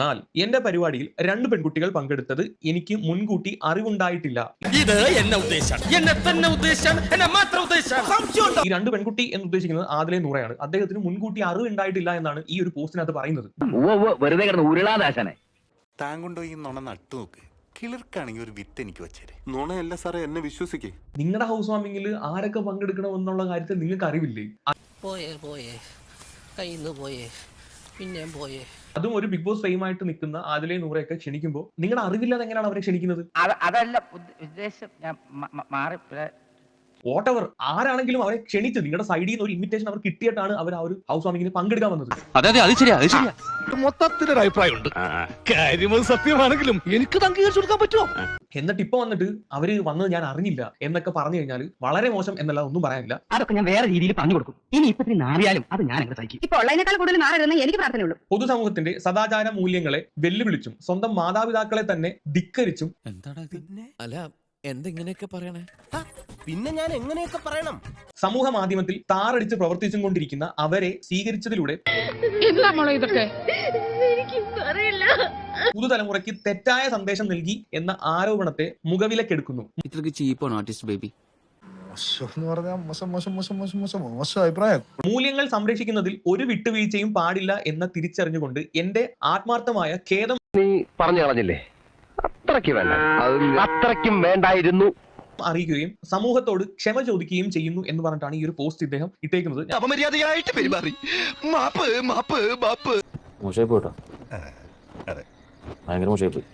എന്നാൽ എന്റെ പരിപാടിയിൽ 2 പെൺകുട്ടികൾ പങ്കെടുത്തത് എനിക്ക് മുൻകൂട്ടി അറിവുണ്ടായിട്ടില്ല. ഇത് എന്നെ ഉദ്ദേശാണ്, എന്നെ തന്നെ ഉദ്ദേശാണ്, എന്നെ മാത്രം ഉദ്ദേശാണ്. ഈ 2 പെൺകുട്ടി എന്ന് ഉദ്ദേശിക്കുന്നത് ആദിലെ നൂറയാണ്. അദ്ദേഹത്തിന് മുൻകൂട്ടി അറിവുണ്ടായിട്ടില്ല എന്നാണ് ഈ ഒരു പോസ്റ്റിനകത്ത് പറയുന്നത്. വെറുതെ കിടന്ന് ഉരുളാദാശനെ താങ്കൊണ്ടോ ഈ നുണ നട്ടു നോക്ക്. കിളിർക്കാണെങ്കിൽ ഒരു വിത്ത് എനിക്ക് വെച്ചേരെ. നുണയല്ല സാറേ, എന്നെ വിശ്വസിക്കേ. നിങ്ങളുടെ ഹൗസ് വാമിങ്ങിൽ ആരൊക്കെ പങ്കെടുക്കണം എന്നുള്ള കാര്യത്തിൽ നിങ്ങൾക്ക് അറിവില്ലേ? പോയേ കയ്യിന്ന് പോയേ പിന്നെ പോയേ. അതും ഒരു ബിഗ് ബോസ് ഫെയിമായിട്ട് നിൽക്കുന്ന ആദിലെ നൂറയൊക്കെ ക്ഷണിക്കുമ്പോൾ നിങ്ങളുടെ അറിവില്ലാതെ എങ്ങനെയാണ് അവരെ ക്ഷണിക്കുന്നത്? അതല്ല ഉദ്ദേശം, ഞാൻ മാറി. വോട്ടെവർ ആരാണെങ്കിലും അവരെ ക്ഷണിച്ച് നിങ്ങളുടെ സൈഡിൽ നിന്ന് ഒരു ഇൻവിറ്റേഷൻ അവർ കിട്ടിയിട്ടാണ് അവർ ആ ഒരു ഹൗസ് വാമിങ്ങിന് പങ്കെടുക്കാൻ വന്നത്. അതെ അത് ശരിയാ, അത് ശരിയാ. മൊത്തത്തിലൊരു അഭിപ്രായമുണ്ട്. കാര്യം സത്യമാണെങ്കിലും എനിക്ക് അംഗീകരിച്ചു കൊടുക്കാൻ പറ്റുമോ? എന്നിട്ട് ഇപ്പൊ വന്നിട്ട് അവര് വന്നത് ഞാൻ അറിഞ്ഞില്ല എന്നൊക്കെ പറഞ്ഞു കഴിഞ്ഞാൽ വളരെ മോശം എന്നല്ല, ഒന്നും പറയാനില്ല. അതൊക്കെ ഞാൻ വേറെ രീതിയിൽ പറഞ്ഞു കൊടുക്കും. ഇനി ഇപ്പത്തിന് നാറിയാലും അത് ഞാൻ അങ്ങനെ സഹിക്കും. ഇപ്പൊ ഉള്ളതിനേക്കാൾ കൂടുതൽ നാറരുതെന്ന് എനിക്ക് പ്രാർത്ഥനയുള്ളൂ. പൊതുസമൂഹത്തിന്റെ സദാചാര മൂല്യങ്ങളെ വെല്ലുവിളിച്ചും സ്വന്തം മാതാപിതാക്കളെ തന്നെ ധിക്കരിച്ചും എന്താണ് പിന്നെ? അല്ല എന്തെങ്ങനെയൊക്കെ പറയണേ? പിന്നെ ഞാൻ എങ്ങനെയൊക്കെ പറയണം? സമൂഹ മാധ്യമത്തിൽ താറടിച്ച് പ്രവർത്തിച്ചും കൊണ്ടിരിക്കുന്ന അവരെ സ്വീകരിച്ചതിലൂടെ പുതുതലമുറയ്ക്ക് തെറ്റായ സന്ദേശം നൽകി എന്ന ആരോപണത്തെ മുഖവിലക്കെടുക്കുന്നു. ഇത്രക്ക് ചീപ്പാണ് ആർട്ടിസ്റ്റ് ബേബി. മൂല്യങ്ങൾ സംരക്ഷിക്കുന്നതിൽ ഒരു വിട്ടുവീഴ്ചയും പാടില്ല എന്ന് തിരിച്ചറിഞ്ഞുകൊണ്ട് എന്റെ ആത്മാർത്ഥമായ ഖേദം നീ പറഞ്ഞു കളഞ്ഞില്ലേ? അത്രയ്ക്കും വേണ്ടായിരുന്നു അറിയിക്കുകയും സമൂഹത്തോട് ക്ഷമ ചോദിക്കുകയും ചെയ്യുന്നു എന്ന് പറഞ്ഞിട്ടാണ് ഈ ഒരു പോസ്റ്റ് ഇദ്ദേഹം ഇട്ടേക്കുന്നത്. അപമര്യാദയായിട്ട് പെരുമാറി. മാപ്പ് മാപ്പ് മാപ്പ്. മോശമായി പോയിട്ടോ, ഭയങ്കര മോശമായി പോയി.